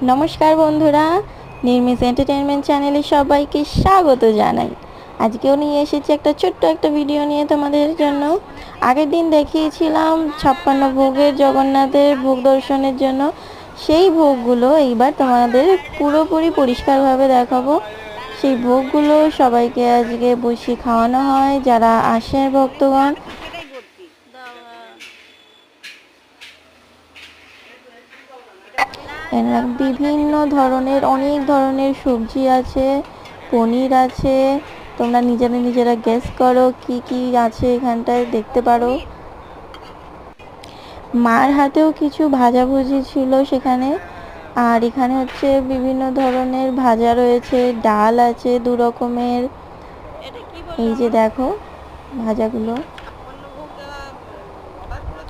নমস্কার বন্ধুরা, নির্মিস এন্টারটেইনমেন্ট চ্যানেলে সবাইকে স্বাগত জানাই। আজকেও নিয়ে এসেছি একটা ছোট্ট একটা ভিডিও নিয়ে তোমাদের জন্য। আগের দিন দেখিয়েছিলাম 56 ভোগের জগন্নাথের ভোগ দর্শনের জন্য। সেই ভোগগুলো এইবার তোমাদের পুরোপুরি পরিষ্কারভাবে দেখাবো। সেই ভোগগুলো সবাইকে আজকে বসিয়ে খাওয়ানো হয় যারা আসেন ভক্তগণ। বিভিন্ন ধরনের অনেক ধরনের সবজি আছে, পনির আছে। তোমরা নিজেরা গেস করো কি কি আছে এখানটায়, দেখতে পারো। মার হাতেও কিছু ভাজাভুজি ছিল সেখানে। আর এখানে হচ্ছে বিভিন্ন ধরনের ভাজা রয়েছে, ডাল আছে 2 রকমের। এই যে দেখো ভাজাগুলো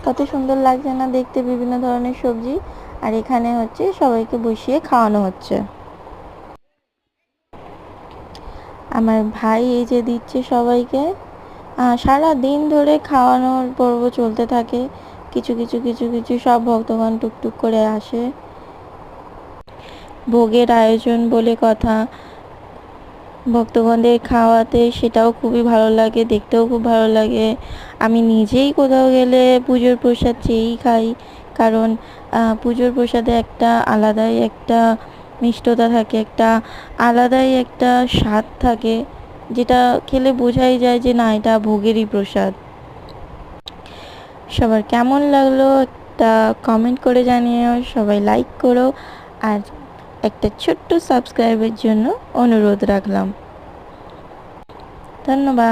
কত সুন্দর লাগছে না দেখতে, বিভিন্ন ধরনের সবজি। আর এখানে হচ্ছে সবাইকে বসিয়ে খাওয়ানো হচ্ছে। আমার ভাই এই যে দিচ্ছে সবাইকে। সারা দিন ধরে খাওয়ানোর পর্ব চলতে থাকে। কিছু কিছু কিছু কিছু সব ভক্তগণ টুকটুক করে আসে। ভোগের আয়োজন বলে কথা, ভক্তগণদের খাওয়াতে সেটাও খুবই ভালো লাগে, দেখতেও খুব ভালো লাগে। আমি নিজেই কোথাও গেলে পুজোর প্রসাদ চেয়েই খাই, কারণ পুজোর প্রসাদে একটা আলাদাই একটা মিষ্টতা থাকে, একটা আলাদাই একটা স্বাদ থাকে, যেটা খেলে বোঝাই যায় যে না, এটা ভোগেরই প্রসাদ। সবার কেমন লাগলো একটা কমেন্ট করে জানিও, সবাই লাইক করো, আর একটা ছোট্ট সাবস্ক্রাইবের জন্য অনুরোধ রাখলাম। ধন্যবাদ।